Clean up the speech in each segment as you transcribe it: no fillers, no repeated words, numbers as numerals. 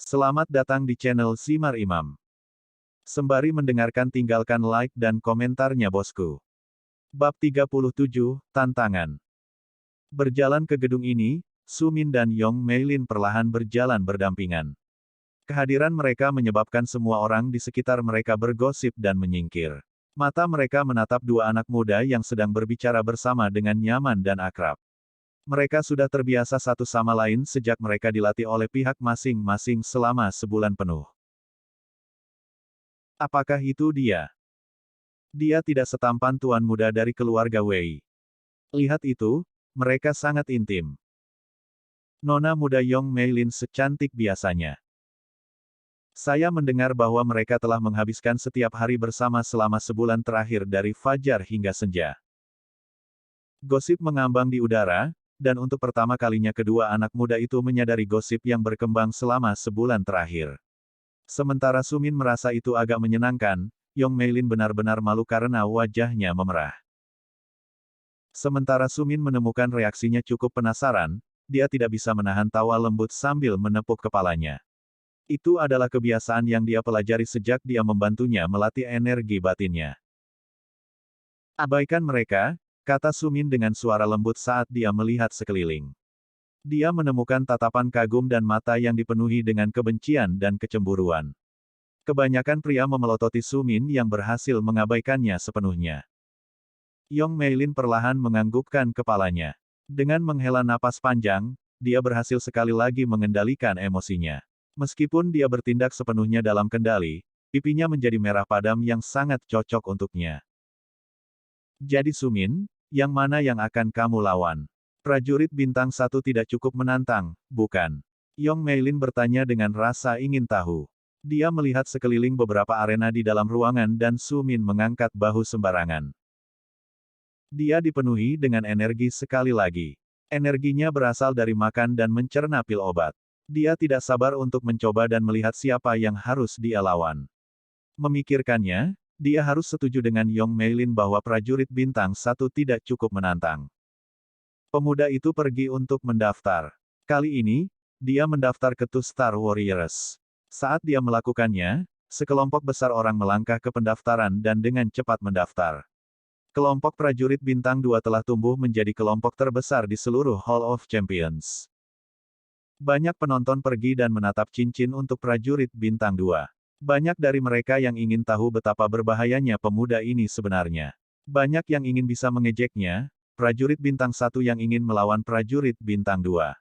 Selamat datang di channel Simar Imam. Sembari mendengarkan tinggalkan like dan komentarnya bosku. Bab 37, Tantangan. Berjalan ke gedung ini, Sumin dan Yong Meilin perlahan berjalan berdampingan. Kehadiran mereka menyebabkan semua orang di sekitar mereka bergosip dan menyingkir. Mata mereka menatap dua anak muda yang sedang berbicara bersama dengan nyaman dan akrab. Mereka sudah terbiasa satu sama lain sejak mereka dilatih oleh pihak masing-masing selama sebulan penuh. Apakah itu dia? Dia tidak setampan tuan muda dari keluarga Wei. Lihat itu, mereka sangat intim. Nona muda Yong Meilin secantik biasanya. Saya mendengar bahwa mereka telah menghabiskan setiap hari bersama selama sebulan terakhir dari fajar hingga senja. Gosip mengambang di udara, dan untuk pertama kalinya kedua anak muda itu menyadari gosip yang berkembang selama sebulan terakhir. Sementara Sumin merasa itu agak menyenangkan, Yong Meilin benar-benar malu karena wajahnya memerah. Sementara Sumin menemukan reaksinya cukup penasaran, dia tidak bisa menahan tawa lembut sambil menepuk kepalanya. Itu adalah kebiasaan yang dia pelajari sejak dia membantunya melatih energi batinnya. Abaikan mereka, kata Sumin dengan suara lembut saat dia melihat sekeliling. Dia menemukan tatapan kagum dan mata yang dipenuhi dengan kebencian dan kecemburuan. Kebanyakan pria memelototi Sumin yang berhasil mengabaikannya sepenuhnya. Yong Meilin perlahan menganggukkan kepalanya. Dengan menghela napas panjang, dia berhasil sekali lagi mengendalikan emosinya. Meskipun dia bertindak sepenuhnya dalam kendali, pipinya menjadi merah padam yang sangat cocok untuknya. Jadi Sumin, yang mana yang akan kamu lawan? Prajurit bintang 1 tidak cukup menantang, bukan? Yong Meilin bertanya dengan rasa ingin tahu. Dia melihat sekeliling beberapa arena di dalam ruangan dan Sumin mengangkat bahu sembarangan. Dia dipenuhi dengan energi sekali lagi. Energinya berasal dari makan dan mencerna pil obat. Dia tidak sabar untuk mencoba dan melihat siapa yang harus dia lawan. Memikirkannya, dia harus setuju dengan Yong Meilin bahwa prajurit bintang 1 tidak cukup menantang. Pemuda itu pergi untuk mendaftar. Kali ini, dia mendaftar ke Two Star Warriors. Saat dia melakukannya, sekelompok besar orang melangkah ke pendaftaran dan dengan cepat mendaftar. Kelompok prajurit bintang 2 telah tumbuh menjadi kelompok terbesar di seluruh Hall of Champions. Banyak penonton pergi dan menatap cincin untuk prajurit bintang 2. Banyak dari mereka yang ingin tahu betapa berbahayanya pemuda ini sebenarnya. Banyak yang ingin bisa mengejeknya, prajurit bintang 1 yang ingin melawan prajurit bintang 2.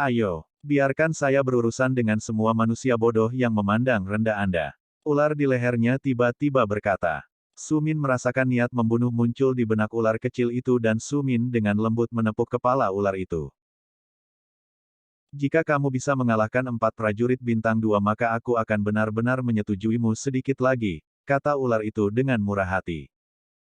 Ayo, biarkan saya berurusan dengan semua manusia bodoh yang memandang rendah Anda. Ular di lehernya tiba-tiba berkata. Sumin merasakan niat membunuh muncul di benak ular kecil itu dan Sumin dengan lembut menepuk kepala ular itu. Jika kamu bisa mengalahkan 4 prajurit bintang 2 maka aku akan benar-benar menyetujuimu sedikit lagi, kata ular itu dengan murah hati.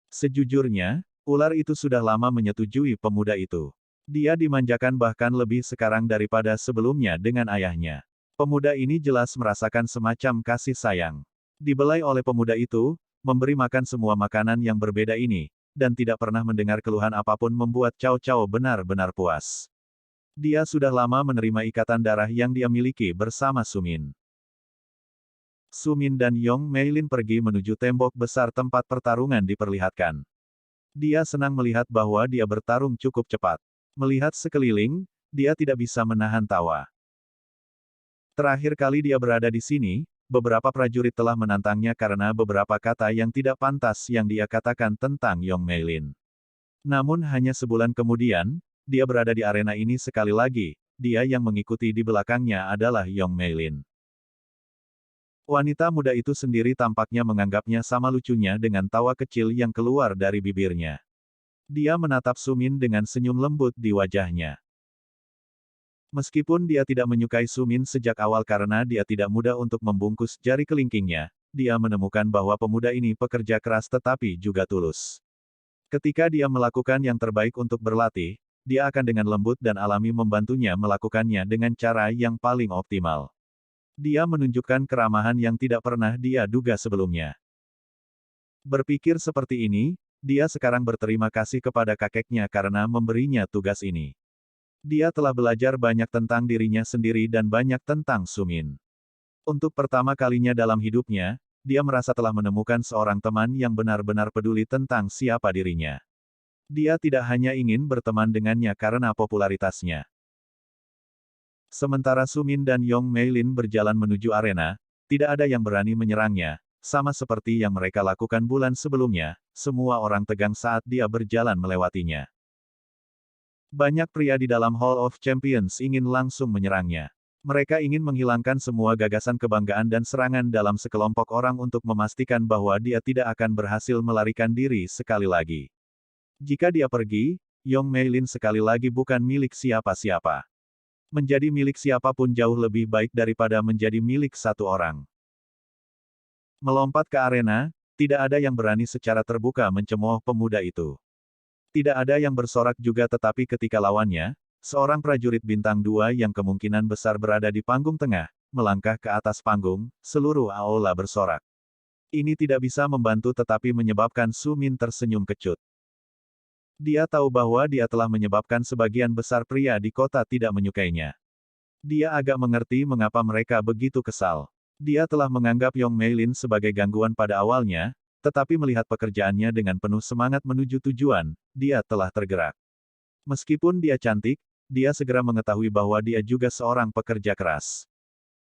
Sejujurnya, ular itu sudah lama menyetujui pemuda itu. Dia dimanjakan bahkan lebih sekarang daripada sebelumnya dengan ayahnya. Pemuda ini jelas merasakan semacam kasih sayang. Dibelai oleh pemuda itu, memberi makan semua makanan yang berbeda ini, dan tidak pernah mendengar keluhan apapun membuat Cao Cao benar-benar puas. Dia sudah lama menerima ikatan darah yang dia miliki bersama Sumin. Sumin dan Yong Meilin pergi menuju tembok besar tempat pertarungan diperlihatkan. Dia senang melihat bahwa dia bertarung cukup cepat. Melihat sekeliling, dia tidak bisa menahan tawa. Terakhir kali dia berada di sini, beberapa prajurit telah menantangnya karena beberapa kata yang tidak pantas yang dia katakan tentang Yong Meilin. Namun hanya sebulan kemudian, dia berada di arena ini sekali lagi, dia yang mengikuti di belakangnya adalah Yong Meilin. Wanita muda itu sendiri tampaknya menganggapnya sama lucunya dengan tawa kecil yang keluar dari bibirnya. Dia menatap Sumin dengan senyum lembut di wajahnya. Meskipun dia tidak menyukai Sumin sejak awal karena dia tidak mudah untuk membungkus jari kelingkingnya, dia menemukan bahwa pemuda ini pekerja keras tetapi juga tulus. Ketika dia melakukan yang terbaik untuk berlatih, dia akan dengan lembut dan alami membantunya melakukannya dengan cara yang paling optimal. Dia menunjukkan keramahan yang tidak pernah dia duga sebelumnya. Berpikir seperti ini, dia sekarang berterima kasih kepada kakeknya karena memberinya tugas ini. Dia telah belajar banyak tentang dirinya sendiri dan banyak tentang Sumin. Untuk pertama kalinya dalam hidupnya, dia merasa telah menemukan seorang teman yang benar-benar peduli tentang siapa dirinya. Dia tidak hanya ingin berteman dengannya karena popularitasnya. Sementara Sumin dan Yong Meilin berjalan menuju arena, tidak ada yang berani menyerangnya, sama seperti yang mereka lakukan bulan sebelumnya, semua orang tegang saat dia berjalan melewatinya. Banyak pria di dalam Hall of Champions ingin langsung menyerangnya. Mereka ingin menghilangkan semua gagasan kebanggaan dan serangan dalam sekelompok orang untuk memastikan bahwa dia tidak akan berhasil melarikan diri sekali lagi. Jika dia pergi, Yong Meilin sekali lagi bukan milik siapa-siapa. Menjadi milik siapapun jauh lebih baik daripada menjadi milik satu orang. Melompat ke arena, tidak ada yang berani secara terbuka mencemooh pemuda itu. Tidak ada yang bersorak juga, tetapi ketika lawannya, seorang prajurit bintang 2 yang kemungkinan besar berada di panggung tengah, melangkah ke atas panggung, seluruh aula bersorak. Ini tidak bisa membantu tetapi menyebabkan Sumin tersenyum kecut. Dia tahu bahwa dia telah menyebabkan sebagian besar pria di kota tidak menyukainya. Dia agak mengerti mengapa mereka begitu kesal. Dia telah menganggap Yong Meilin sebagai gangguan pada awalnya, tetapi melihat pekerjaannya dengan penuh semangat menuju tujuan, dia telah tergerak. Meskipun dia cantik, dia segera mengetahui bahwa dia juga seorang pekerja keras.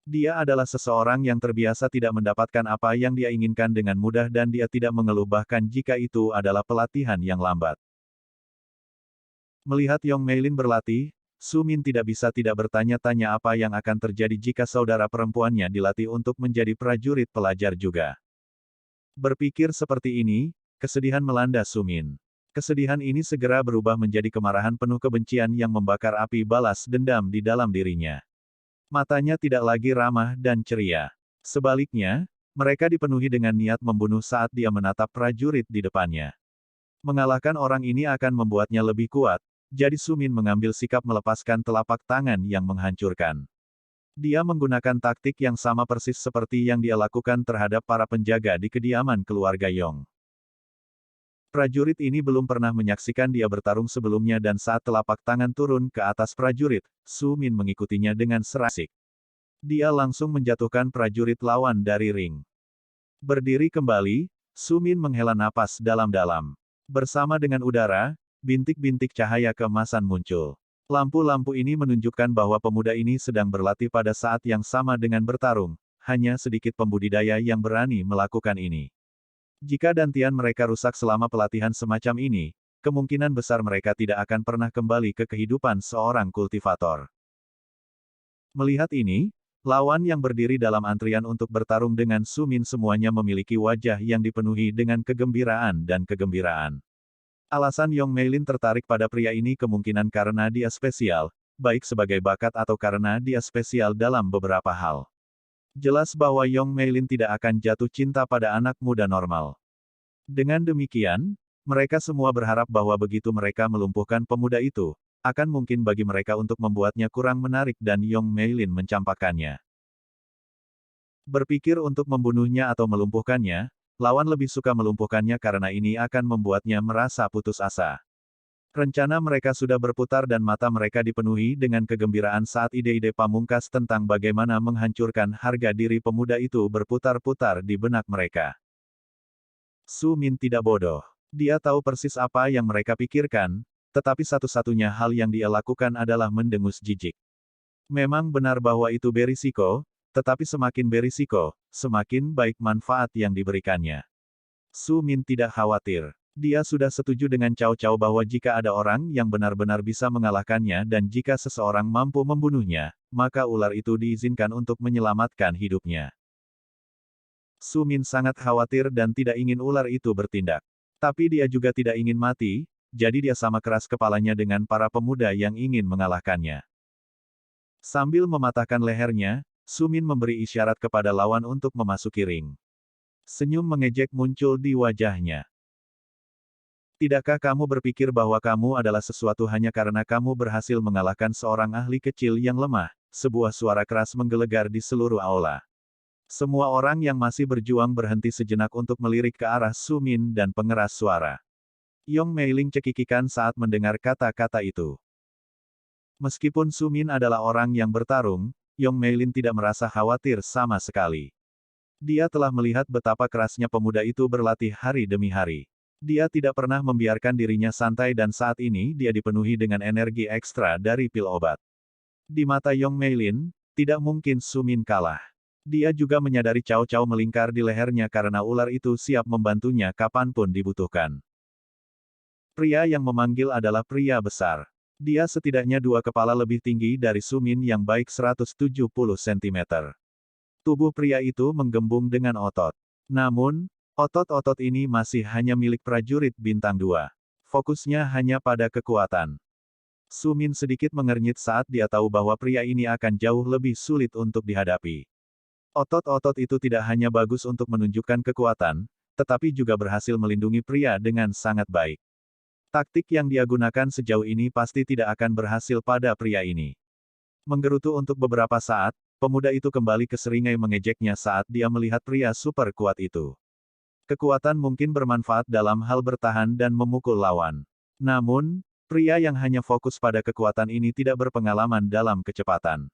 Dia adalah seseorang yang terbiasa tidak mendapatkan apa yang dia inginkan dengan mudah dan dia tidak mengeluh bahkan jika itu adalah pelatihan yang lambat. Melihat Yong Meilin berlatih, Sumin tidak bisa tidak bertanya-tanya apa yang akan terjadi jika saudara perempuannya dilatih untuk menjadi prajurit pelajar juga. Berpikir seperti ini, kesedihan melanda Sumin. Kesedihan ini segera berubah menjadi kemarahan penuh kebencian yang membakar api balas dendam di dalam dirinya. Matanya tidak lagi ramah dan ceria. Sebaliknya, mereka dipenuhi dengan niat membunuh saat dia menatap prajurit di depannya. Mengalahkan orang ini akan membuatnya lebih kuat, jadi Sumin mengambil sikap melepaskan telapak tangan yang menghancurkan. Dia menggunakan taktik yang sama persis seperti yang dia lakukan terhadap para penjaga di kediaman keluarga Yong. Prajurit ini belum pernah menyaksikan dia bertarung sebelumnya dan saat telapak tangan turun ke atas prajurit, Sumin mengikutinya dengan serasik. Dia langsung menjatuhkan prajurit lawan dari ring. Berdiri kembali, Sumin menghela napas dalam-dalam. Bersama dengan udara, bintik-bintik cahaya keemasan muncul. Lampu-lampu ini menunjukkan bahwa pemuda ini sedang berlatih pada saat yang sama dengan bertarung, hanya sedikit pembudidaya yang berani melakukan ini. Jika dantian mereka rusak selama pelatihan semacam ini, kemungkinan besar mereka tidak akan pernah kembali ke kehidupan seorang kultivator. Melihat ini, lawan yang berdiri dalam antrian untuk bertarung dengan Sumin semuanya memiliki wajah yang dipenuhi dengan kegembiraan dan kegembiraan. Alasan Yong Meilin tertarik pada pria ini kemungkinan karena dia spesial, baik sebagai bakat atau karena dia spesial dalam beberapa hal. Jelas bahwa Yong Meilin tidak akan jatuh cinta pada anak muda normal. Dengan demikian, mereka semua berharap bahwa begitu mereka melumpuhkan pemuda itu, akan mungkin bagi mereka untuk membuatnya kurang menarik dan Yong Meilin mencampakkannya. Berpikir untuk membunuhnya atau melumpuhkannya, lawan lebih suka melumpuhkannya karena ini akan membuatnya merasa putus asa. Rencana mereka sudah berputar dan mata mereka dipenuhi dengan kegembiraan saat ide-ide pamungkas tentang bagaimana menghancurkan harga diri pemuda itu berputar-putar di benak mereka. Sumin tidak bodoh. Dia tahu persis apa yang mereka pikirkan, tetapi satu-satunya hal yang dia lakukan adalah mendengus jijik. Memang benar bahwa itu berisiko, tetapi semakin berisiko, semakin baik manfaat yang diberikannya. Sumin tidak khawatir. Dia sudah setuju dengan Cao Cao bahwa jika ada orang yang benar-benar bisa mengalahkannya dan jika seseorang mampu membunuhnya, maka ular itu diizinkan untuk menyelamatkan hidupnya. Sumin sangat khawatir dan tidak ingin ular itu bertindak. Tapi dia juga tidak ingin mati, jadi dia sama keras kepalanya dengan para pemuda yang ingin mengalahkannya. Sambil mematahkan lehernya, Sumin memberi isyarat kepada lawan untuk memasuki ring. Senyum mengejek muncul di wajahnya. Tidakkah kamu berpikir bahwa kamu adalah sesuatu hanya karena kamu berhasil mengalahkan seorang ahli kecil yang lemah? Sebuah suara keras menggelegar di seluruh aula. Semua orang yang masih berjuang berhenti sejenak untuk melirik ke arah Sumin dan pengeras suara. Yong Meilin cekikikan saat mendengar kata-kata itu. Meskipun Sumin adalah orang yang bertarung, Yong Meilin tidak merasa khawatir sama sekali. Dia telah melihat betapa kerasnya pemuda itu berlatih hari demi hari. Dia tidak pernah membiarkan dirinya santai dan saat ini dia dipenuhi dengan energi ekstra dari pil obat. Di mata Yong Meilin, tidak mungkin Sumin kalah. Dia juga menyadari Cao Cao melingkar di lehernya karena ular itu siap membantunya kapanpun dibutuhkan. Pria yang memanggil adalah pria besar. Dia setidaknya 2 kepala lebih tinggi dari Sumin yang baik 170 cm. Tubuh pria itu menggembung dengan otot. Namun, otot-otot ini masih hanya milik prajurit bintang 2. Fokusnya hanya pada kekuatan. Sumin sedikit mengernyit saat dia tahu bahwa pria ini akan jauh lebih sulit untuk dihadapi. Otot-otot itu tidak hanya bagus untuk menunjukkan kekuatan, tetapi juga berhasil melindungi pria dengan sangat baik. Taktik yang dia gunakan sejauh ini pasti tidak akan berhasil pada pria ini. Menggerutu untuk beberapa saat, pemuda itu kembali ke seringai mengejeknya saat dia melihat pria super kuat itu. Kekuatan mungkin bermanfaat dalam hal bertahan dan memukul lawan. Namun, pria yang hanya fokus pada kekuatan ini tidak berpengalaman dalam kecepatan.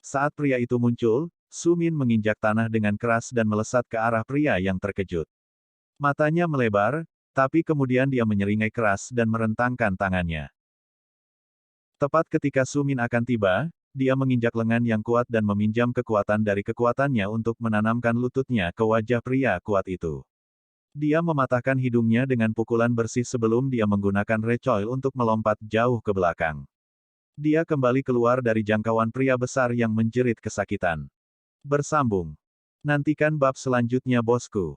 Saat pria itu muncul, Sumin menginjak tanah dengan keras dan melesat ke arah pria yang terkejut. Matanya melebar, tapi kemudian dia menyeringai keras dan merentangkan tangannya. Tepat ketika Sumin akan tiba, dia menginjak lengan yang kuat dan meminjam kekuatan dari kekuatannya untuk menanamkan lututnya ke wajah pria kuat itu. Dia mematahkan hidungnya dengan pukulan bersih sebelum dia menggunakan recoil untuk melompat jauh ke belakang. Dia kembali keluar dari jangkauan pria besar yang menjerit kesakitan. Bersambung. Nantikan bab selanjutnya bosku.